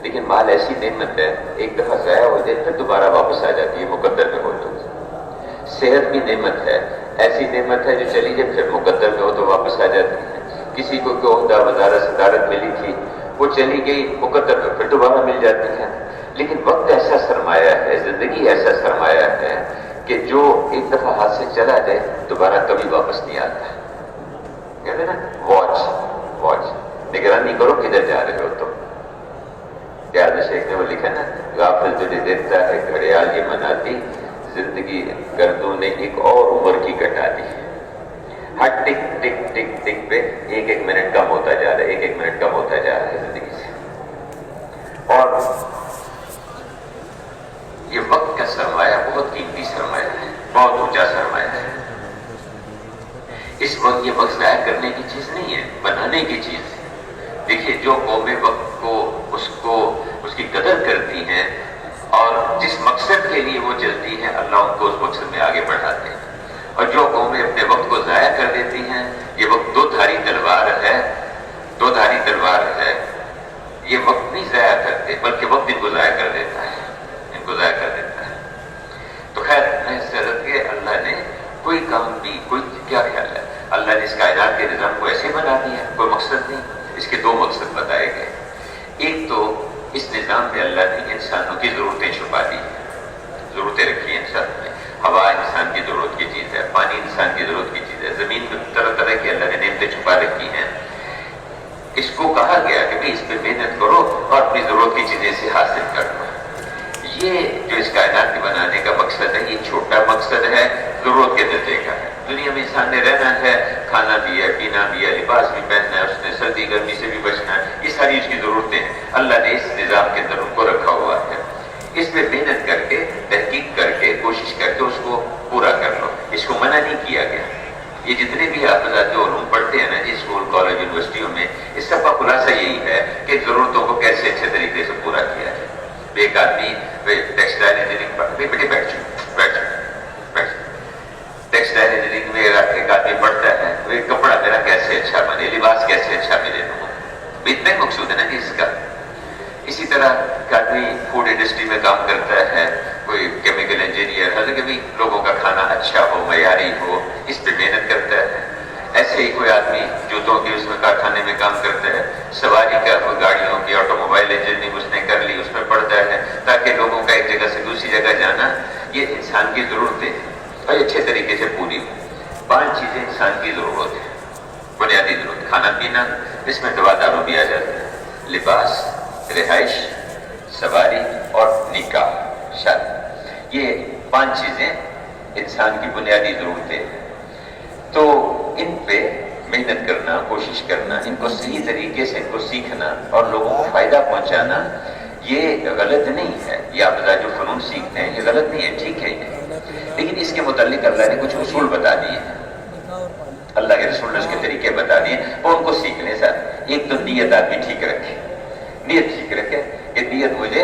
لیکن مال ایسی نعمت ہے، ایک دفعہ ضائع ہو جائے پھر دوبارہ واپس آ جاتی ہے، مقدر میں ہو تو۔ صحت بھی نعمت ہے، ایسی نعمت ہے جو چلی جائے پھر مقدر میں ہو تو واپس آ جاتی ہے۔ کسی کو کوئی عہدہ وزارت صدارت ملی تھی، وہ چلی گئی مقدر میں پھر دوبارہ مل جاتی ہے۔ لیکن وقت ایسا سرمایہ ہے، زندگی ایسا سرمایہ ہے کہ جو ایک دفعہ ہاتھ سے چلا جائے دوبارہ کبھی واپس نہیں آتا۔ کہتے ہیں نا واچ نگرانی کرو کدھر جا رہے ہو تم۔ یاد شیخ نے وہ لکھا نا، غافل تجھے دیکھتا ہے گھڑیال یہ مناتی، زندگی گردوں نے ایک اور عمر کی کٹا دی۔ ہر ٹک ٹک ٹک ٹک پہ ایک ایک منٹ کم ہوتا جا رہا ہے، ایک ایک منٹ کم ہوتا جا رہا ہے زندگی سے۔ اور یہ وقت کا سرمایہ بہت قیمتی سرمایہ ہے، بہت اونچا سرمایہ ہے۔ اس وقت یہ وقت ضائع کرنے کی چیز نہیں ہے، بنانے کی چیز ہے۔ دیکھیے جو قومیں وقت کو اس کی قدر کرتی ہیں اور جس مقصد کے لیے وہ چلتی ہیں، اللہ ان کو اس مقصد میں آگے بڑھاتے ہیں۔ اور جو قومیں اپنے وقت کو ضائع کر دیتی ہیں، یہ وقت دو دھاری تلوار ہے، یہ وقت نہیں ضائع کرتے بلکہ وقت ان کو ضائع کر دیتا ہے، تو خیر میں اس سے عرض کہ اللہ نے کوئی کام بھی، کوئی کیا خیال ہے، اللہ نے اس کائنات کے نظام کو ایسے بنا دیا، کوئی مقصد نہیں۔ اس کے دو مقصد بتائے گئے۔ ایک تو اس نظام میں اللہ نے انسانوں کی ضرورتیں چھپا دی ہیں، ضرورتیں رکھی ہیں انسان میں۔ ہوا انسان کی ضرورت کی چیز ہے، پانی انسان کی ضرورت کی چیز ہے، زمین میں طرح طرح کی اللہ نے نعمتیں چھپا رکھی ہیں۔ اس کو کہا گیا کہ اس پہ محنت کرو اور اپنی ضرورت کی چیزیں سے حاصل کر لو۔ یہ جو اس کائنات کے بنانے کا مقصد ہے، یہ چھوٹا مقصد ہے، ضرورت کے درجے کا ہے۔ دنیا میں انسان نے رہنا ہے، کھانا بھی ہے، پینا بھی ہے، لباس بھی پہننا ہے، اس نے سردی گرمی سے بھی بچنا ہے، یہ ساری اس کی ضرورتیں ہیں۔ اللہ نے اس نظام کے اندر ان کو رکھا ہوا ہے۔ اس میں محنت کر کے، تحقیق کر کے، کوشش کر کے اس کو پورا کر لو، اس کو منع نہیں کیا گیا۔ یہ جتنے بھی حافظات علوم پڑھتے ہیں نا جی اسکول کالج یونیورسٹیوں میں، اس سب کا خلاصہ یہی ہے کہ ضرورتوں کو کیسے اچھے طریقے سے پورا کیا جائے۔ ایک آدمی ٹیکسٹائل انجینئرنگ ٹیکسٹائل انجینئرنگ میں ایک آدمی پڑھتا ہے، وہ کپڑا میرا کیسے اچھا بنے، لباس کیسے اچھا ملے لوگوں کو، اتنا ہی مقصود ہے نا جی اس کا۔ اسی طرح ایک آدمی فوڈ انڈسٹری میں کام کرتا ہے، کوئی کیمیکل انجینئر، حالانکہ بھی لوگوں کا کھانا اچھا ہو، معیاری ہو، اس پہ محنت کرتا ہے۔ ایسے ہی کوئی آدمی جوتوں کے اس میں کارخانے میں کام کرتا ہے، سواری کا گاڑیوں کی آٹو موبائل انجینئرنگ اس نے کر لی، اس میں پڑھتا ہے تاکہ لوگوں کا ایک جگہ سے دوسری جگہ جانا، یہ انسان کی ضرورتیں ہیں اور اچھے طریقے سے پوری ہو۔ 5 چیزیں انسان کی ضرورت ہے، بنیادی ضرورت، کھانا پینا، اس میں دوا دارو بھی آ جاتا ہے، لباس، رہائش، سواری اور نکاح، شادی، یہ 5 چیزیں انسان کی بنیادی ضرورتیں ہیں۔ تو ان پہ محنت کرنا، کوشش کرنا، ان کو صحیح طریقے سے ان کو سیکھنا اور لوگوں کو فائدہ پہنچانا، یہ غلط نہیں ہے۔ یہ آپ جو فنون سیکھتے ہیں یہ غلط نہیں ہے، ٹھیک ہے یہ، لیکن اس کے متعلق اللہ نے کچھ اصول بتا دیے ہیں، اللہ کے رسول نے اس کے طریقے بتا دیے، اور ان کو سیکھنے سے ایک تو نیت آدمی ٹھیک رکھے، نیت ٹھیک رکھے کہ نیت مجھے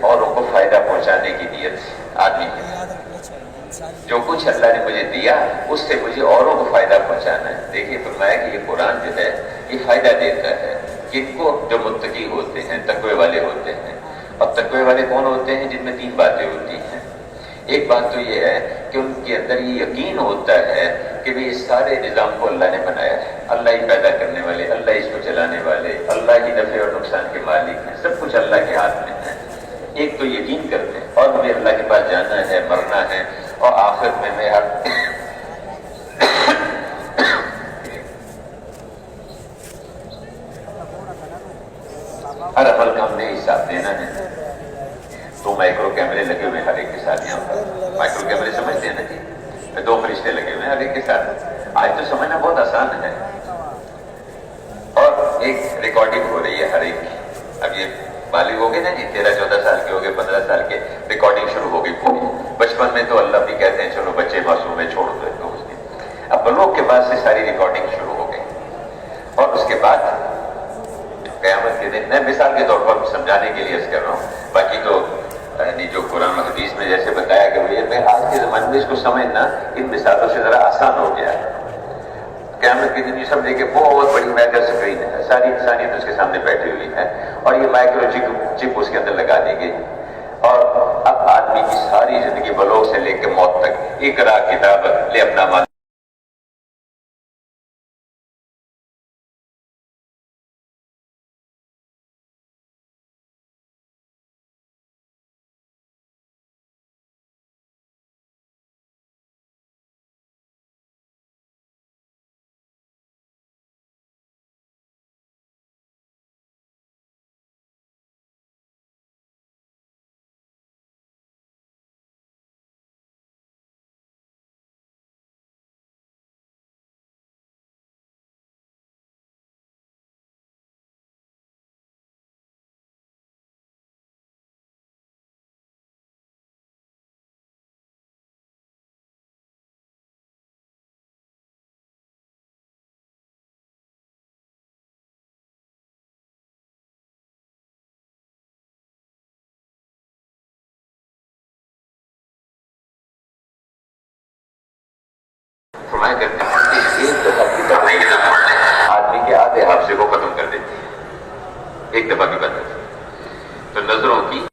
اوروں کو فائدہ پہنچانے کی نیت سے آدمی کی، جو کچھ اللہ نے مجھے دیا اس سے مجھے اوروں کو فائدہ پہنچانا ہے۔ دیکھیے فرمایا کہ یہ قرآن جو ہے یہ فائدہ دیتا ہے کن کو، جو متقی ہوتے ہیں، تقوی والے ہوتے ہیں۔ اور تقوی والے کون ہوتے ہیں؟ جن میں 3 باتیں ہوتی ہیں۔ ایک بات تو یہ ہے کہ ان کے اندر یہ یقین ہوتا ہے کہ بھی اس سارے نظام کو اللہ نے بنایا ہے، اللہ ہی پیدا کرنے والے، اللہ ہی اس کو چلانے والے، اللہ ہی نفع اور نقصان کے مالک ہیں، سب کچھ اللہ کے ہاتھ میں ہے۔ ایک تو یقین کرتے ہیں اور ہمیں اللہ کے پاس جانا ہے، مرنا ہے، اور آخر میں ہر عمل کا ہم نے حساب دینا ہے۔ 2 مائکرو کیمرے لگے ہوئے ہر ایک کے ساتھ، یہاں پر مائکرو کیمرے سمجھتے ہیں نا جی، 2 فرشتے لگے ہوئے ہیں ہر ایک کے ساتھ۔ آج تو سمجھنا بہت آسان ہے، اور ایک ریکارڈنگ ہو رہی ہے ہر ایک کی۔ اب یہ بالغ ہو گئے نا جی، 13-14 سال کے ہو گئے، 15 سال کے، ریکارڈنگ شروع ہو گئی پوری۔ بچپن میں تو اللہ بھی کہتے ہیں چلو بچے معصوم ہیں، چھوڑ دو اس دن۔ اب بلوغ کے بعد سے ساری ریکارڈنگ شروع ہو گئی، اور اس کے بعد قیامت کے دن، میں مثال کے طور پر سمجھانے کے لیے عرض کر رہا ہوں، باقی تو جو قرآن و حدیث میں جیسے بتایا کہ میں آج کے زمانے میں اس کو سمجھنا ان مثالوں سے ذرا آسان ہو گیا ہے۔ قیامت کی دنیا سمجھے کہ بہت بڑی میگا اسکرین ہے، ساری انسانیت اس کے سامنے بیٹھی ہوئی ہے، اور یہ مائکرو چپ اس کے اندر لگا دی گئی، اور اب آدمی کی ساری زندگی بلوغ سے لے کے موت تک اقرا کتاب لے اپنا مان فرمایا کرتے ہیں کہ ایک دفعہ کی بات آدمی کے آدھے حافظے کو ختم کر دیتی ہے، ایک دفعہ کی بات تو نظروں کی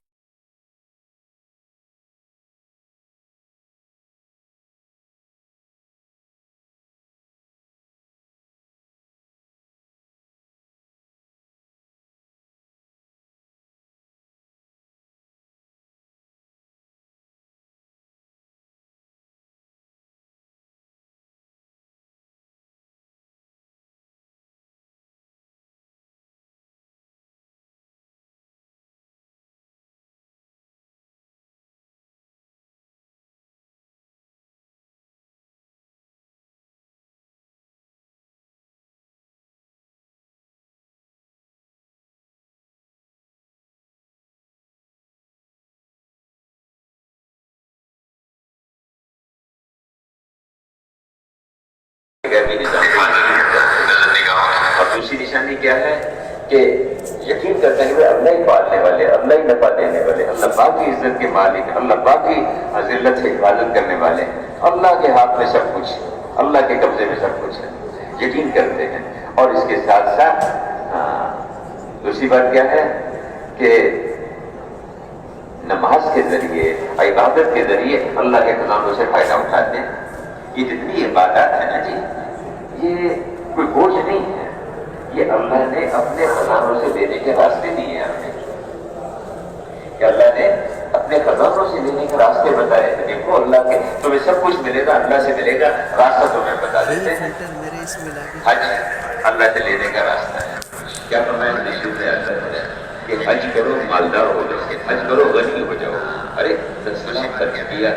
اور دوسری نشانی کیا ہے کہ یقین کرتے ہیں کہ اللہ ہی پالنے والے، اللہ ہی نفع دینے والے، اللہ پاک کی عزت کے مالک، اللہ پاک کی ذلت سے حفاظت کرنے والے، اللہ کے ہاتھ میں سب کچھ، اللہ کے قبضے میں سب کچھ ہے، یقین کرتے ہیں۔ اور اس کے ساتھ ساتھ دوسری بات کیا ہے کہ نماز کے ذریعے، عبادت کے ذریعے اللہ کے خزانوں سے فائدہ اٹھاتے ہیں۔ یہ جتنی عبادات ہے نا جی، یہ کوئی بوجھ نہیں ہے، یہ اللہ نے اپنے خزانوں سے لینے کے راستے دیے ہیں ہمیں، کہ اللہ نے اپنے خزانوں سے لینے کے راستے بتائے ہیں۔ دیکھو اللہ کے تمہیں سب کچھ ملے گا، اللہ سے ملے گا، راستہ تمہیں بتا دیتے ہیں۔ حج اللہ سے لینے کا راستہ ہے۔ کیا فرمایا نبی سے آتا ہے کہ حج کرو مالدار ہو جاؤ، حج کرو غنی ہو جاؤ۔ ارے 10 لاکھ خرچ کیا،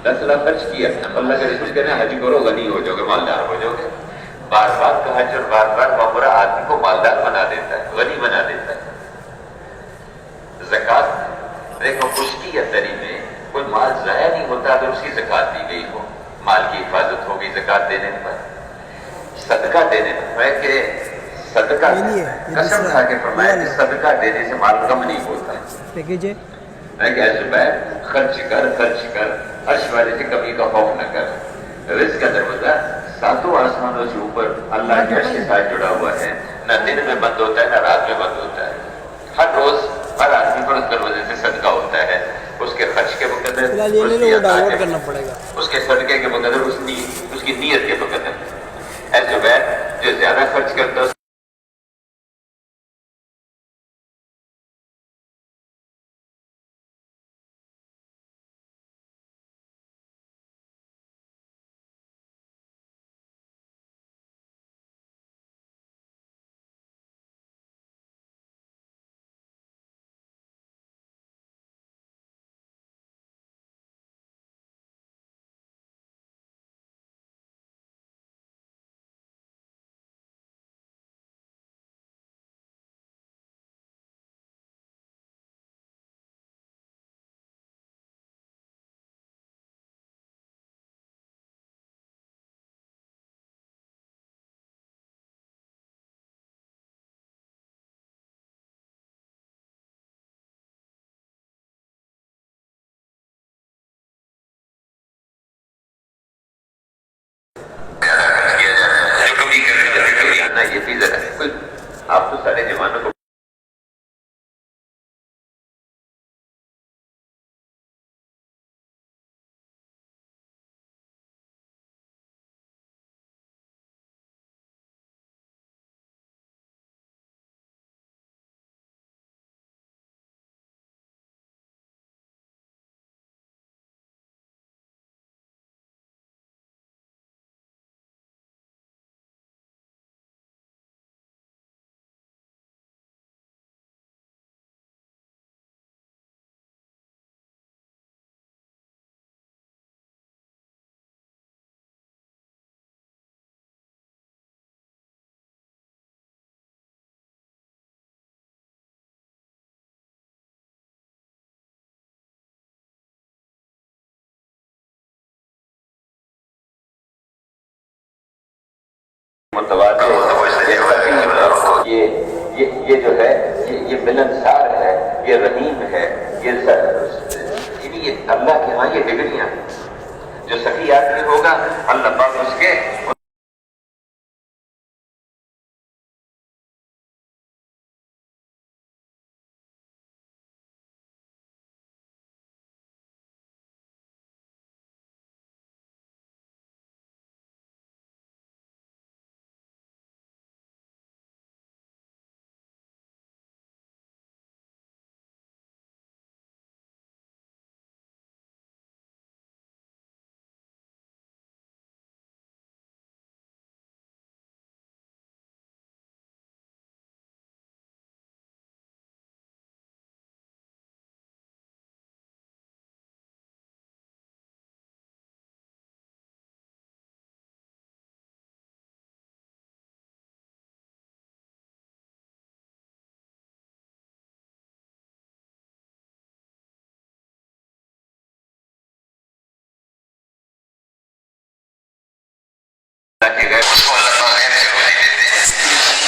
10 لاکھ خرچ کیا، اللہ کے رسول کہتے ہیں حج کرو غنی ہو جاؤ گے، مالدار ہو جاؤ گے۔ بار بار کا حج اور بار بار معمرہ آدمی کو مالدار بنا دیتا ہے، غنی بنا دیتا ہے۔ زکوٰۃ دیکھو، خشکی یا تری میں کوئی مال ضائع نہیں ہوتا اگر اس کی زکوٰۃ دی گئی ہو، مال کی حفاظت ہوگی زکوٰۃ دینے پر، صدقہ دینے پر۔ میں کہ صدقہ قسم کھا کے فرمایا کہ صدقہ دینے سے مال کم نہیں ہوتا ہے۔ میں کہ خرچ کر خرچ کر، عرش والے سے کمی کا خوف نہ کر۔ رزق کا دروازہ 7 آسمانوں سے اوپر اللہ کے عرش کے ساتھ جڑا ہوا ہے، نہ دن میں بند ہوتا ہے نہ رات میں بند ہوتا ہے۔ ہر روز ہر آدمی پر اس دروازے سے صدقہ ہوتا ہے، اس کے خرچ کے مقدر، اس کے صدقے کے مقدر، اس کی نیت کے مقدر۔ ایسے جو زیادہ خرچ کرتا ہے متوازن یہ جو ہے یہ ملنسار ہے، یہ رحیم ہے، یہ اللہ کے ہاں یہ ڈگریاں جو سخی آدمی ہوگا اللہ پاک اس کے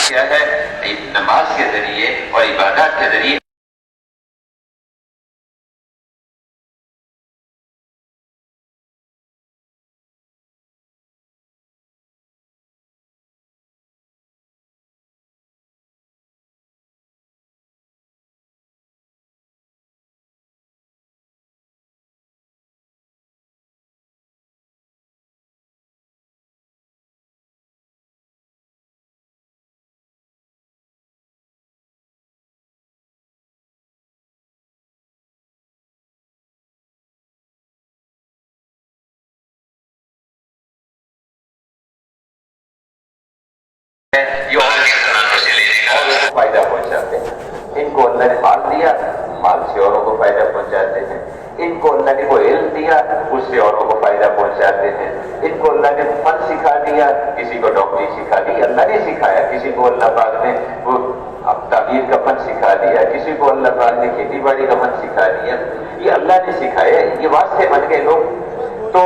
کیا ہے نماز کے ذریعے اور عبادات کے ذریعے فائدہ پہنچاتے ہیں. ان کو اللہ نے مال دیا، مال سے اوروں کو فائدہ پہنچاتے ہیں. ان کو اللہ نے کوئی علم دیا، اس سے اوروں کو فائدہ پہنچاتے ہیں. ان کو اللہ نے فن سکھا دیا، کسی کو ڈاکٹری سکھا دی، اللہ نے سکھایا. کسی کو اللہ پاک نے وہ تعبیر کا فن سکھا دیا، کسی کو اللہ پاک نے کھیتی باڑی کا فن سکھا دیا. یہ اللہ نے سکھایا، یہ واسطے بن گئے لوگ. تو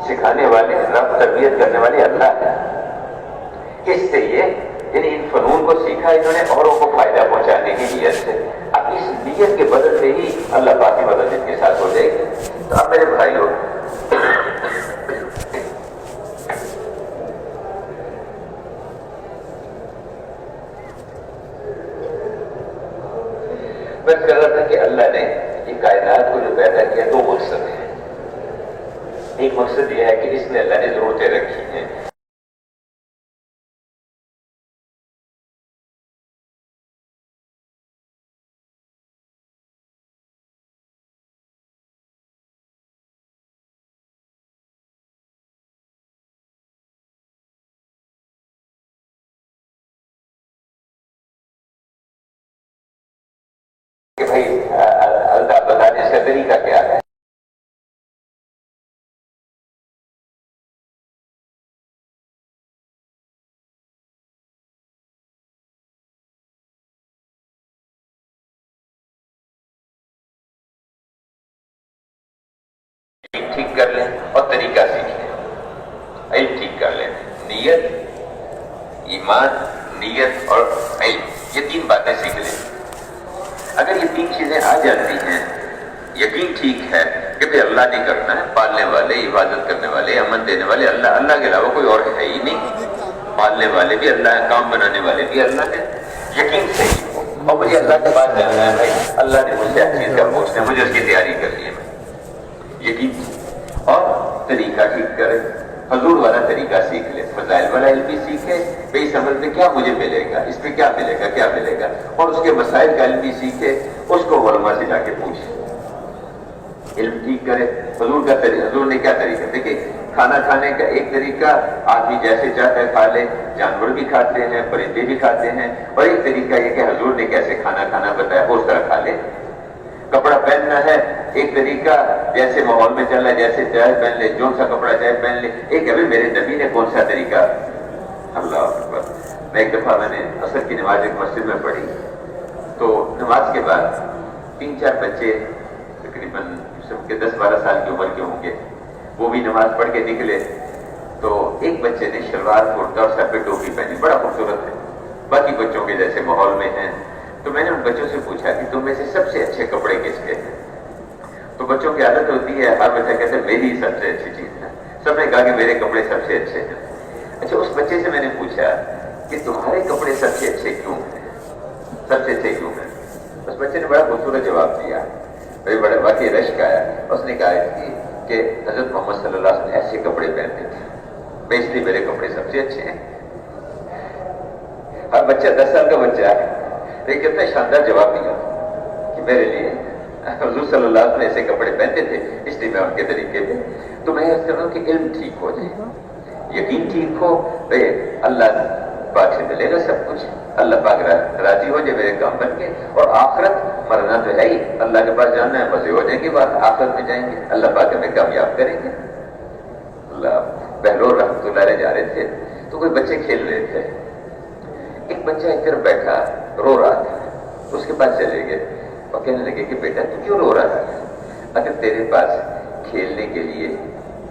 سکھانے والے رب تربیت کرنے والے اللہ ہے. اس سے یہ یعنی ان فنون کو سیکھا انہوں نے اوروں کو فائدہ پہنچانے کی نیت سے. اب اس نیت کے بدل سے ہی اللہ پاک کی مدد ان کے ساتھ ہو جائے گی. تو اب میرے بھائیوں، میں کہہ رہا تھا کہ اللہ نے یہ کائنات کو جو پیدا کیا دو مقصد ہیں. ایک مقصد یہ ہے کہ اس میں اللہ نے ضرورتیں رکھی ہیں. کہ بھائی اللہ بتانے کا طریقہ کیا ہے. ٹھیک کر لیں اور طریقہ سیکھ لیں. علم ٹھیک کر لیں. نیت، ایمان، نیت اور علم، یہ تین باتیں سیکھ لیں. اگر یہ تین چیزیں آ جاتی ہیں، یقین ٹھیک ہے کہ بھائی اللہ نے کرنا ہے. پالنے والے، عبادت کرنے والے، امن دینے والے اللہ. اللہ کے علاوہ کوئی اور ہے ہی نہیں. پالنے والے بھی اللہ ہے، کام بنانے والے بھی اللہ ہے. یقین سے ہی. اور مجھے اللہ کے پاس جانا ہے بھائی، اللہ نے مجھ سے ہر چیز کا پوچھنا ہے، مجھے اس کی تیاری کرنی ہے. یقین اور طریقہ ٹھیک کرے. حضور والا طریقہ سیکھ لے. فضائل والا علم بھی سیکھے، بے اس عمل میں کیا مجھے ملے گا، اس پہ کیا ملے گا، کیا ملے گا. اور اس کے مسائل کا علم بھی سیکھے، اس کو علماء سے جا کے پوچھے. علم ٹھیک کرے. حضور کا طریقہ، حضور نے کیا طریقہ دیکھیں. کھانا کھانے کا ایک طریقہ آدمی جیسے چاہتا ہے کھا لے. جانور بھی کھاتے ہیں، پرندے بھی کھاتے ہیں. اور ایک طریقہ یہ کہ حضور نے کیسے کھانا کھانا بتایا، اس طرح کھا لے. کپڑا پہننا ہے، ایک طریقہ جیسے ماحول میں چلا، جیسے چاہے پہن لے، جو سا کپڑا چاہے پہن لے. ایک ابھی میرے نبی نے کون سا طریقہ. اللہ اکبر. میں ایک دفعہ میں نے عصر کی نماز ایک مسجد میں پڑھی. تو نماز کے بعد 3-4 بچے تقریباً سب کے 10-12 سال کی عمر کے ہوں گے، وہ بھی نماز پڑھ کے نکلے. تو ایک بچے نے شلوار کرتا اور سر پہ ٹوپی پہنی، بڑا خوبصورت ہے، باقی بچوں کے جیسے ماحول میں ہیں. تو میں نے ان بچوں سے پوچھا کہ تم میں سے سب سے اچھے کپڑے کس کے ہیں؟ تو بچوں کی عادت ہوتی ہے، ہر بچہ کہتا ہے میری سب سے اچھی چیز ہے. سب نے کہا کہ میرے کپڑے سب سے اچھے ہیں. اچھا، اس بچے سے میں نے پوچھا کہ تمہارے کپڑے سب سے اچھے کیوں ہیں، سب سے اچھے کیوں ہیں؟ اس بچے نے بڑا خوبصورت جواب دیا، بڑے واقعی رشک آیا. اس نے کہا کہ حضرت محمد صلی اللہ علیہ وسلم ایسے کپڑے پہنتے تھے، میں اس لیے میرے کپڑے سب سے اچھے ہیں. ہر بچہ 10 سال کا بچہ ہے، لیکن کتنا شاندار جواب دیا کہ میرے لیے حضور صلی اللہ علیہ وسلم ایسے کپڑے پہنتے تھے، اس لیے میں ان کے طریقے پہ. تو میں یہ کہہ رہا ہوں کہ علم ٹھیک ہو جائے، یقین ٹھیک ہو، اللہ پاک سے ملے گا سب کچھ، اللہ پاک راضی ہو جائے میرے کام بن کے. اور آخرت مرنا تو ہے ہی، اللہ کے پاس جانا ہے، مزے ہو جائیں گے، بعد آخرت میں جائیں گے، اللہ پاک ہمیں کامیاب کریں گے. اللہ بہلول رحمۃ اللہ علیہ جا رہے تھے تو کوئی بچے کھیل رہے تھے. ایک بچہ ایک طرف بیٹھا رو رہا تھا، اس کے پاس چلے گئے اور کہنے لگے کہ بیٹا تو کیوں رو رہا تھا؟ اگر تیرے پاس کھیلنے کے لیے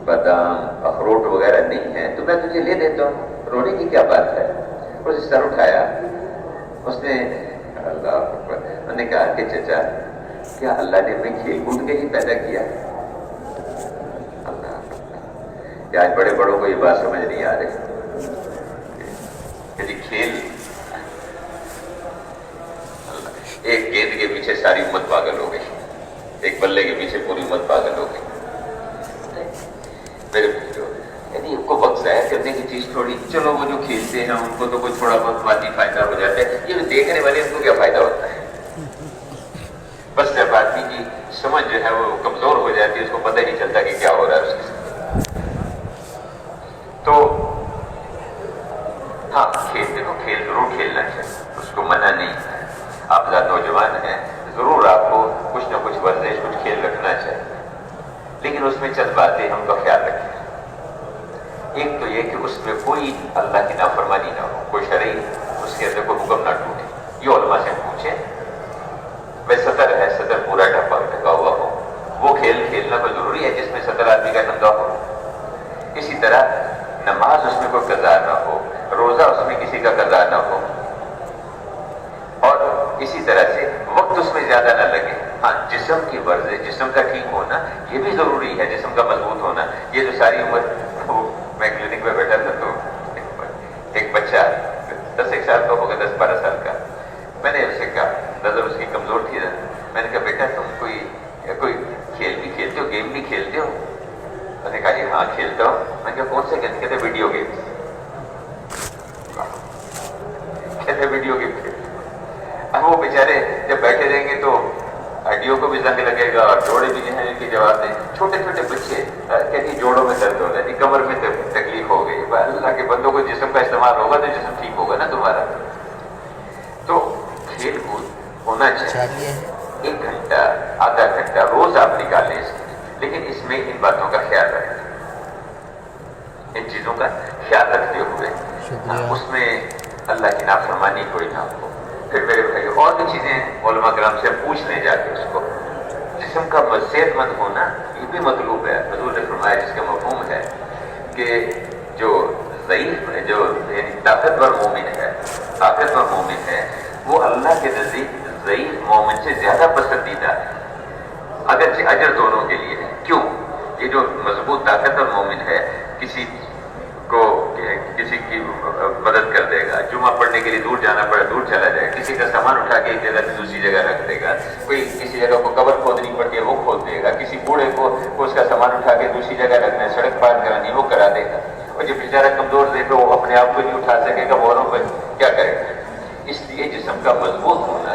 بادام اخروٹ وغیرہ نہیں ہے تو میں تجھے لے دیتا ہوں، رونے کی کیا بات ہے؟ اس نے سر اٹھایا، اس نے اللہ اکبر، انہوں نے کہا کہ چچا کیا اللہ نے ہمیں کھیل کود کے ہی پیدا کیا؟ اللہ اکبر، آج بڑے بڑوں کو یہ بات سمجھ نہیں آ رہی کہ کھیل، ایک گیند کے پیچھے ساری امت پاگل ہو گئی، ایک بلے کے پیچھے پوری امت پاگل ہو گئی. میرے بچوں، یعنی ان کو وقت ضائع کرنے کی چیز تھوڑی، چلو وہ جو کھیلتے ہیں ان کو تو کوئی تھوڑا بہت مادی فائدہ ہو جاتا ہے، یہ دیکھنے والے ان کو کیا فائدہ ہوتا ہے؟ بس جب آدمی کی سمجھ جو ہے وہ کمزور ہو جاتی ہے، اس کو پتہ ہی نہیں چلتا کہ کیا ہو رہا ہے اس کے ساتھ. تو ہاں، کھیلتے تو کھیل ضرور کھیلنا چاہیے، اس کو منع نہیں ہے. آپ ذات نوجوان ہیں، ضرور آپ کو کچھ نہ کچھ ورزش، کچھ کھیل رکھنا چاہیے، لیکن اس میں چند باتیں ہم کا خیال رکھیں. ایک تو یہ کہ اس میں کوئی اللہ کی نافرمانی نہ ہو، کوئی شرعی اس کے اندر کوئی حکم نہ ٹوٹے. یہ علماء سے پوچھیں. میں سطر ہے، سطر پورا ڈھکا ہوا ہو، وہ کھیل کھیلنا کوئی ضروری ہے جس میں سطر آدمی کا ننگا ہو. اسی طرح نماز اس میں کوئی قضا نہ ہو، روزہ اس میں کسی کا قضا نہ ہو، اور اسی طرح سے وقت اس میں زیادہ نہ لگے. ہاں، جسم کی ورزش، جسم کا ٹھیک ہونا یہ بھی ضروری ہے، جسم کا مضبوط ہونا. یہ جو ساری عمر، میں کلینک میں بیٹھا تھا تو ایک بچہ 10 سال کا ہوگا، 10-12 سال کا، میں نے اس سے کہا، نظر اس کی کمزور تھی، میں نے کہا بیٹا تم کوئی کھیل بھی کھیلتے ہو، گیم بھی کھیلتے ہو؟ میں نے کہا جی ہاں کھیلتا ہوں. میں نے کہا کون سے کہتے ہیں؟ Video game. کہتے ویڈیو گیم کھیلتے. اب وہ بیچارے جب بیٹھے رہیں گے تو ہڈیوں کو بھی زنگ لگے گا اور جوڑے بھی جو ہیں ان کے جواب دیں. چھوٹے چھوٹے بچے کہتی جوڑوں میں درد ہو رہا ہے، کمر میں تکلیف ہو گئی. اللہ کے بندوں کو جسم کا استعمال ہوگا تو جسم ٹھیک ہوگا نا تمہارا. تو کھیل کود ہونا چاہیے، 1 گھنٹہ آدھا گھنٹہ روز آپ نکالیں اس کے، لیکن اس میں ان باتوں کا خیال رکھیں، ان چیزوں کا خیال رکھتے ہوئے اس میں اللہ کی نافرمانی کوئی نہ ہو. پھر میرے بھائی اور بھی چیزیں علماء کرام سے پوچھ لیں جا کے. اس کو جسم کا صحت مند ہونا یہ بھی مطلوب ہے. حضور نے فرمایا، جس کا مفہوم ہے کہ جو ضعیف ہے، جو یعنی طاقتور مومن ہے وہ اللہ کے نزدیک ضعیف مومن سے زیادہ پسندیدہ ہے، اگرچہ اجر دونوں کے لیے ہے. کیوں؟ یہ جو مضبوط طاقتور مومن ہے کسی کی مدد کر دے گا، جمعہ پڑھنے کے لیے دور جانا پڑے دور چلا جائے گا، کسی کا سامان اٹھا کے ایک جگہ سے دوسری جگہ رکھ دے گا، کوئی کسی جگہ کو قبر کھودنی پڑتی ہے وہ کھود دے گا، کسی بوڑھے کو اس کا سامان اٹھا کے دوسری جگہ رکھنا ہے، سڑک پار کرانی وہ کرا دے گا. اور جو بیچارہ کمزور دیکھو وہ اپنے آپ کو نہیں اٹھا سکے گا، اوروں پہ کیا کرے گا. اس لیے جسم کا مضبوط ہونا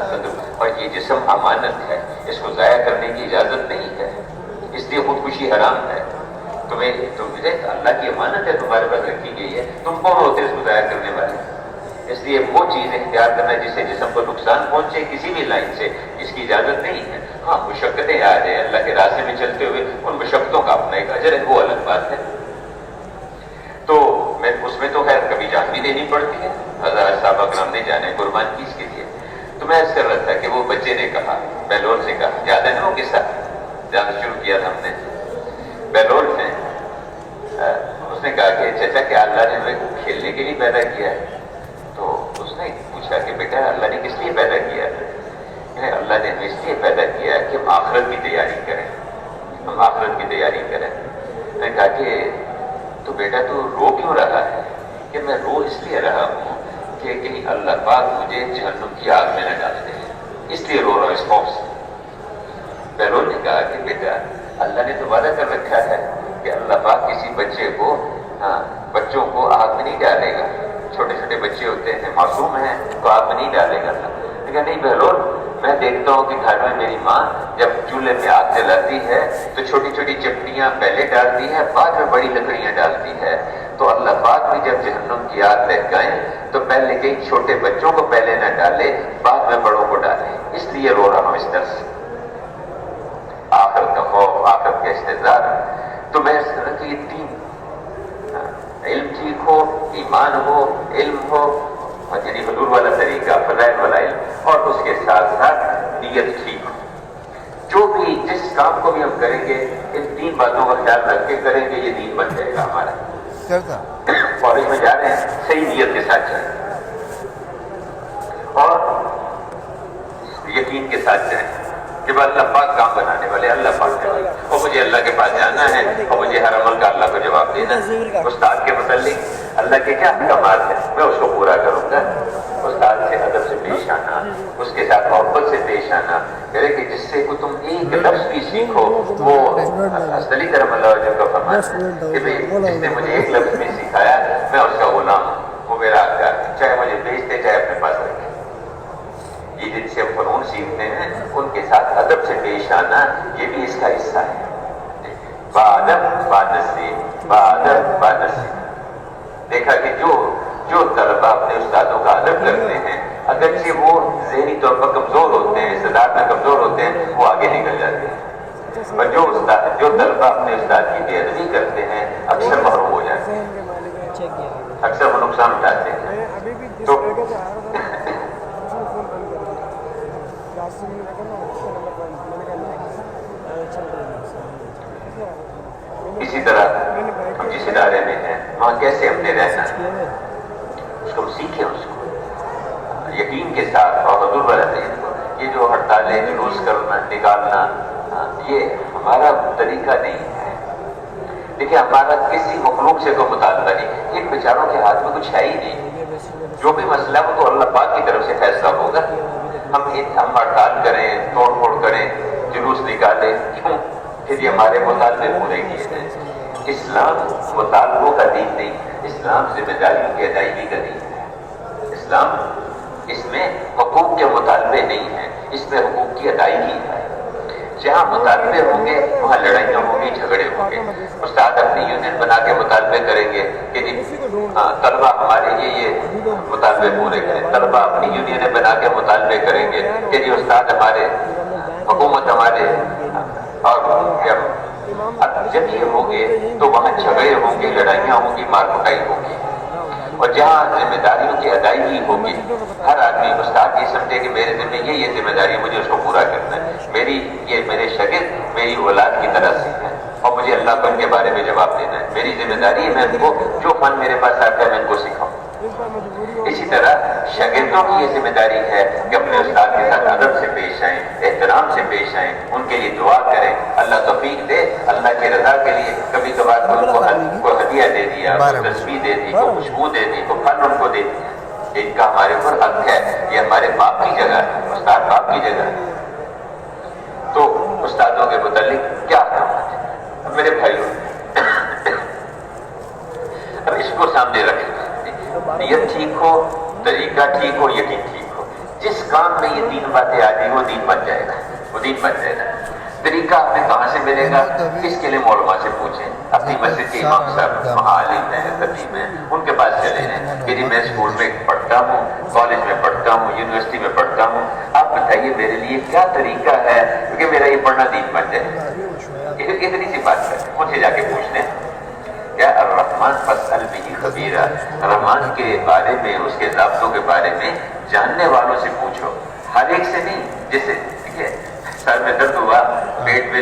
اور یہ جسم امانت ہے، اس کو ضائع کرنے کی اجازت نہیں ہے. اس لیے خودکشی حرام ہے. اللہ کی امانت ہے تمہارے پاس رکھی گئی ہے، تم کون ہوتے اس کو ضائع کرنے والے؟ اس لیے وہ چیز اختیار کرنا جس سے جسم کو نقصان پہنچے کسی بھی لائن سے، اس کی اجازت نہیں ہے. ہاں، مشقتیں آ جائیں، اللہ کے راستے میں چلتے ہوئے ان مشقتوں کا اپنا ایک اجر ہے، وہ الگ بات ہے. تو اس میں تو خیر کبھی جان بھی دینی پڑتی ہے. حضرت صحابہ کرام نے جانے قربان کی اس کے لیے. تو میں عرض کر رہا تھا کہ وہ بچے نے کہا، بہلول سے کہا، یاد ہے نا وہ قصہ جانا شروع کیا تھا ہم نے. بہلول نے اس نے کہا کہ چچا کیا اللہ نے ہمیں کھیلنے کے لیے پیدا کیا ہے؟ تو اس نے پوچھا کہ بیٹا اللہ نے کس لیے پیدا کیا ہے؟ اللہ نے ہمیں اس لیے پیدا کیا ہے کہ ہم آخرت کی تیاری کریں، ہم آخرت کی تیاری کریں۔ میں نے کہا کہ تو بیٹا تو رو کیوں رہا ہے؟ کہ میں رو اس لیے رہا ہوں کہ کہیں اللہ پاک مجھے جہنم کی آگ میں نہ ڈال دے، اس لیے رو رہا ہوں اس خوف سے۔ بہلول نے کہا کہ بیٹا اللہ نے تو وعدہ کر رکھا ہے کہ اللہ پاک کسی بچوں کو آگ میں نہیں ڈالے گا، چھوٹے چھوٹے بچے ہوتے ہیں معصوم ہیں تو آگ میں نہیں ڈالے گا۔ لیکن نہیں بہلول، میں دیکھتا ہوں کہ گھر میں میری ماں جب چولہے میں آگ جلاتی ہے تو چھوٹی چھوٹی چپٹیاں پہلے ڈالتی ہے، بعد میں بڑی لکڑیاں ڈالتی ہے، تو اللہ پاک بھی جب جہنم کی آگ لہکائیں تو پہلے کئی چھوٹے بچوں کو پہلے نہ ڈالے، بعد میں بڑوں کو ڈالے، اس لیے رو رہا ہوں اس طرح سے۔ آخرت کا خوف، آخرت کا استعداد۔ تو میں سمجھتا کہ یہ تین علم ٹھیک ہو، ایمان ہو، علم ہو، یعنی حضور والا طریقہ، فضائل والا علم، اور اس کے ساتھ ساتھ نیت ٹھیک ہو۔ جو بھی جس کام کو بھی ہم کریں گے ان تین باتوں کا خیال رکھ کے کریں گے، یہ دین بن جائے گا ہمارا۔ کالج میں جا رہے ہیں صحیح نیت کے ساتھ جائیں اور یقین کے ساتھ جائیں کہ اللہ پاک کام بنانے والے، اللہ پاک نے اور مجھے اللہ کے پاس جانا ہے اور مجھے ہر عمل کا اللہ کو جواب دینا ہے۔ استاد کے متعلق اللہ کے کیا احکامات ہیں میں اس کو پورا کروں گا۔ استاد سے ادب سے پیش آنا، اس کے ساتھ محبت سے پیش آنا، کہ جس سے کو تم ایک لفظ بھی سیکھو۔ وہ علی کرم اللہ وجہ کا فرمان کہ جس نے مجھے ایک لفظ بھی سکھایا میں اس کا غلام ہوں، وہ میرا آقا ہے، چاہے مجھے بیچتے چاہے اپنے پاس رکھے۔ یہ جن سے ہم فنون سیکھتے ہیں ان کے ساتھ ادب سے پیش آنا یہ بھی اس کا حصہ ہے۔ بادب بانصیب، بادب بانصیب۔ دیکھا کہ جو طلبہ اپنے استادوں کا ادب کرتے ہیں اگرچہ وہ ذہنی طور پر کمزور ہوتے ہیں، استعداد میں کمزور ہوتے ہیں، وہ آگے نکل جاتے ہیں، اور جو طلبہ اپنے استاد کی بے ادبی کرتے ہیں اکثر محروم ہو جاتے ہیں، اکثر وہ نقصان اٹھاتے ہیں۔ تو اسی طرح ہم جس ادارے میں ہیں وہاں کیسے ہم نے رہنا اس کو ہم سیکھیں، اس کو یقین کے ساتھ اور حضور والا طریقہ۔ یہ جو ہڑتالیں جلوس کرنا نکالنا یہ ہمارا طریقہ نہیں ہے۔ دیکھیں ہمارا کسی مخلوق سے کوئی مطالبہ نہیں، ان بیچاروں کے ہاتھ میں کچھ ہے ہی نہیں، جو بھی مسئلہ وہ تو اللہ پاک کی طرف سے فیصلہ ہوگا۔ ہم ہڑتال کریں، توڑ پھوڑ کریں، جلوس نکالیں، کیوں؟ پھر یہ ہمارے مطالبے پورے کیے ہیں۔ اسلام مطالبوں کا دین نہیں، اسلام ذمہ داریوں کی ادائیگی کا دین ہے۔ اسلام اس میں حقوق کے مطالبے نہیں ہیں، اس میں حقوق کی ادائیگی ہے۔ جہاں مطالبے ہوں گے وہاں لڑائیاں ہوں گی، جھگڑے ہوں گے۔ استاد اپنی یونین بنا کے مطالبے کریں گے کہ طلبہ ہمارے یہ مطالبے پورے کریں، طلبہ اپنی یونینیں بنا کے مطالبے کریں گے کہ جی استاد ہمارے، حکومت ہمارے، اور اب جب یہ ہوگے تو وہاں جھگڑے ہوں گے، لڑائیاں ہوں گی، مار کٹائی ہوگی۔ اور جہاں ذمہ داریوں کی ادائیگی ہوگی ہر آدمی استاد یہ سمجھے کہ میرے ذمہ یہ ذمہ داری ہے، مجھے اس کو پورا کرنا ہے، میرے شاگرد میری اولاد کی طرح سے ہے اور مجھے اللہ کو ان کے بارے میں جواب دینا ہے، میری ذمہ داری ہے میں ان کو جو فن میرے پاس آتا ہے میں ان کو سکھاؤں۔ اسی طرح شاگردوں کی یہ ذمہ داری ہے کہ اپنے استاد کے ساتھ ادب سے پیش آئیں، احترام سے پیش آئیں، ان کے لیے دعا کریں، اللہ توفیق دے، اللہ کی رضا کے لیے کبھی کبھار کوئی ہدیہ دے دیا، کوئی تسبیح دے دی، کوئی خوشبو دے دی، کوئی پھل ان کو دے دی، ان کا ہمارے اوپر حق ہے، یہ ہمارے باپ کی جگہ ہے، استاد باپ کی جگہ ہے۔ تو استادوں کے متعلق کیا کرنا ہے؟ اب میرے بھائیوں اب اس کو سامنے رکھیں، نیت ٹھیک ہو، طریقہ ٹھیک ہو، یقین ٹھیک ہو، جس کام میں یہ تین باتیں آ جائیں وہ دین بن جائے گا، وہ دین بن جائے گا۔ طریقہ ہمیں کہاں سے ملے گا؟ اس کے لیے علماء سے پوچھیں، اپنی مسجد کے امام صاحب عالم ہیں، خطیب ہیں، ان کے پاس چلے جائیں کہ جی میں اسکول میں پڑھتا ہوں، کالج میں پڑھتا ہوں، یونیورسٹی میں پڑھتا ہوں، آپ بتائیے میرے لیے کیا طریقہ ہے کیونکہ میرا یہ پڑھنا دین بن جائے۔ اتنی سی بات ہے، مجھ سے جا کے پوچھ لیں کیا الرحمن فاسأل بہ خبیرا، رحمان کے بارے میں، اس کے ضابطوں کے بارے میں جاننے والوں سے پوچھو، ہر ایک سے نہیں۔ جیسے دیکھیے سر میں درد ہوا، پیٹ میں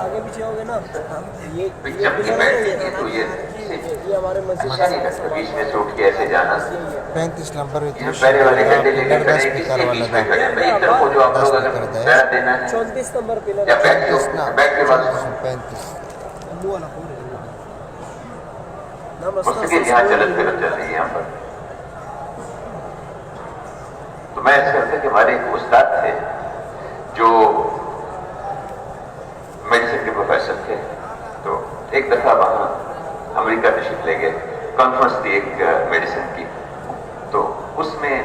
آگے پیچھے ہوگے نا یہ جب کی بیٹھیں تو یہ ہمارے مسجد اچھا نہیں لگتا بیچ میں سے اٹھ کے ایسے جانا. 35 نمبر یہ پہلے والے گڈے لے کے کھڑے کس کے بیچ میں کھڑے بھائی ادھر کو جو آپ لوگ اگر بیٹھ دینا ہے 34 نمبر پلر یا بیٹھ کے بعد 35 مستقل یہاں چلت پھرت چل رہی ہے یہاں پر. تو میں اس کرتے کہ ہمارے ایک استاد تھے جو میڈیسن کے پروفیسر تھے. تو ایک دفعہ وہاں امریکہ تشریف لے گئے, کانفرنس تھی ایک میڈیسن کی. تو اس میں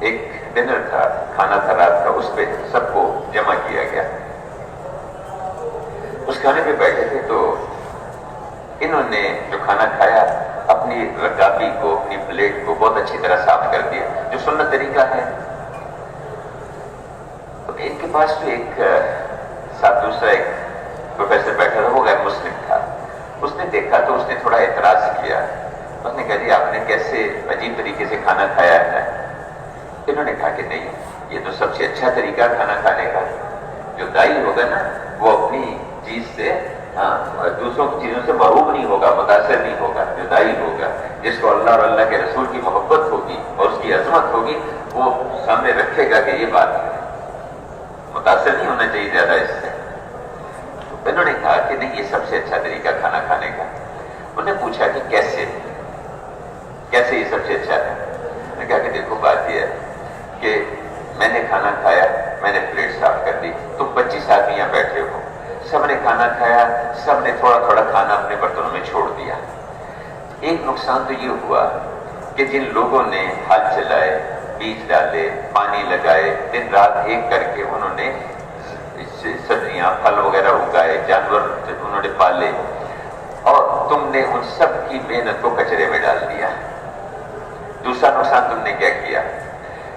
ایک ڈنر تھا, کھانا تھا رات کا, اس پہ سب کو جمع کیا گیا. اس کھانے پہ بیٹھے تھے تو انہوں نے جو کھانا کھایا اپنی رکابی کو, اپنی پلیٹ کو بہت اچھی طرح صاف کر دیا, جو سنت طریقہ ہے. تو ان کے پاس جو ایک ساتھ دوسرا ایک پروفیسر بیٹھا تھا, وہ غیر مسلم تھا. اس نے دیکھا تو اس نے تھوڑا اعتراض کیا. اس نے کہا جی آپ نے کیسے عجیب طریقے سے کھانا کھایا ہے. انہوں نے کہا کہ نہیں, یہ تو سب سے اچھا طریقہ کھانا کھانے کا. جو دائی ہوگا نا وہ اپنی چیز سے دوسروں کی چیزوں سے محروم نہیں ہوگا, متاثر نہیں ہوگا. جو دائی ہوگا, جس کو اللہ اور اللہ کے رسول کی محبت ہوگی اور اس کی عظمت ہوگی, وہ سامنے رکھے گا کہ یہ بات ہے, متاثر نہیں ہونا چاہیے زیادہ اس سے. تو انہوں نے کہا کہ نہیں, یہ سب سے اچھا طریقہ کھانا کھانے کا. انہوں نے پوچھا کہ کیسے یہ سب سے اچھا ہے. میں نے کہا کہ دیکھو بات یہ ہے کہ میں نے کھانا کھایا, میں نے پلیٹ صاف کر دی, تم 25 آدمی یہاں بیٹھے ہو, سب نے کھانا کھایا, سب نے تھوڑا تھوڑا کھانا اپنے برتنوں میں چھوڑ دیا. ایک نقصان تو یہ ہوا کہ جن لوگوں نے ہاتھ چلائے, بیج ڈالے, پانی لگائے, دن رات ایک کر کے انہوں نے سبزیاں پھل وغیرہ اگائے, جانور انہوں نے پالے, اور تم نے ان سب کی محنت کو کچرے میں ڈال دیا. دوسرا نقصان تم نے کیا کیا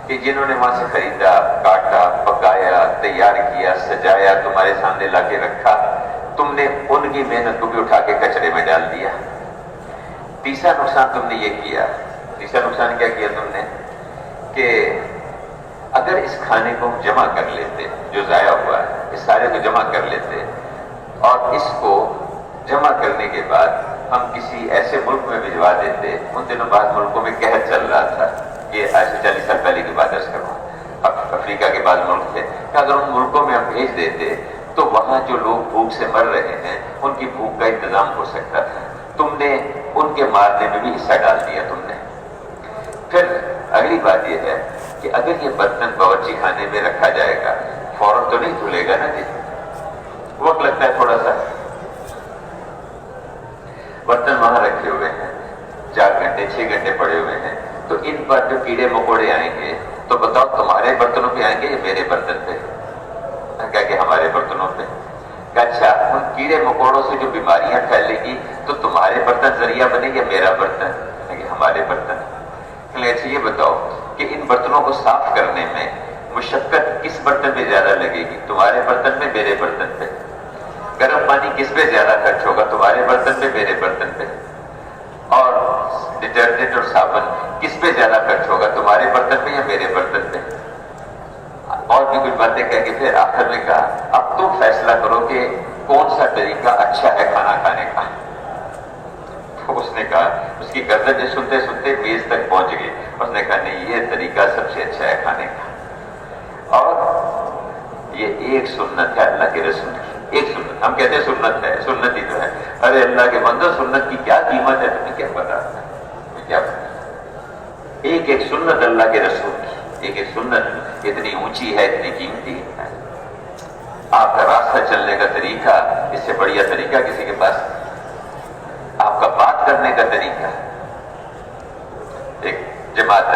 کہ جنہوں نے وہاں سے خریدا, کاٹا, پکایا, تیار کیا, سجایا, تمہارے سامنے لا کے رکھا, تم نے ان کی محنت کو بھی اٹھا کے کچرے میں ڈال دیا. تیسرا نقصان تم نے یہ کیا, تیسرا نقصان کیا کیا تم نے کہ اگر اس کھانے کو ہم جمع کر لیتے, جو ضائع ہوا ہے, اس سارے کو جمع کر لیتے, اور اس کو جمع کرنے کے بعد ہم کسی ایسے ملک میں بھجوا دیتے. ان دنوں بعد ملکوں میں قحط چل رہا تھا, یہ آج سے 40 سال پہلے کی بات عرض کروں, افریقہ کے بعد ملک تھے, کہ اگر ان ملکوں میں ہم بھیج دیتے تو وہاں جو لوگ بھوک سے مر رہے ہیں ان کی بھوک کا انتظام ہو سکتا تھا. تم نے ان کے مارنے میں بھی حصہ ڈال دیا تم نے. پھر اگلی بات یہ ہے کہ اگر یہ برتن باورچی خانے میں رکھا جائے گا, فوراً تو نہیں دھلے گا نا جی, وقت لگتا ہے تھوڑا سا. برتن وہاں رکھے ہوئے ہیں, 4 گھنٹے 6 گھنٹے پڑے ہوئے ہیں, تو ان پر جو کیڑے مکوڑے آئیں گے تو بتاؤ تمہارے برتنوں پہ آئیں گے یا میرے برتن پہ؟ کہا کہ ہمارے برتنوں پہ. کہ اچھا, ان کیڑے مکوڑوں سے جو بیماریاں پھیلے گی تو تمہارے برتن ذریعہ بنے یا میرا برتن؟ کہ ہمارے برتن. اچھا یہ بتاؤ کہ ان برتنوں کو صاف کرنے میں مشقت کس برتن پہ زیادہ لگے گی, تمہارے برتن پہ میرے برتن پہ؟ گرم پانی کس پہ زیادہ خرچ ہوگا, تمہارے برتن پہ میرے برتن پہ؟ اور ڈٹرجنٹ اور صابن کس پہ زیادہ خرچ ہوگا, تمہارے برتن پہ یا میرے برتن پہ؟ اور بھی کچھ باتیں کہہ کے پھر آخر میں کہا اب تم فیصلہ کرو کہ کون سا طریقہ اچھا ہے کھانا کھانے کا. تو اس نے کہا, اس کی گردن جو سنتے سنتے میز تک پہنچ گئی. اس نے کہا نہیں, یہ طریقہ سب سے اچھا ہے کھانے کا, اور یہ ایک سنت ہے اللہ کے رسول کی. ایک سنت, ہم کہتے ہیں سنت ہے, سنت ہی تو ہے. ارے اللہ کے بندو, سنت کی کیا قیمت ہے تمہیں کیا پتا, کیا پتا. ایک ایک سنت اللہ کے رسول کی, ایک ایک سنت اتنی اونچی ہے, اتنی قیمتی ہے. آپ کا راستہ چلنے کا طریقہ اس سے بڑھیا طریقہ کسی کے پاس, آپ کا بات کرنے کا طریقہ. ایک جماعت ہے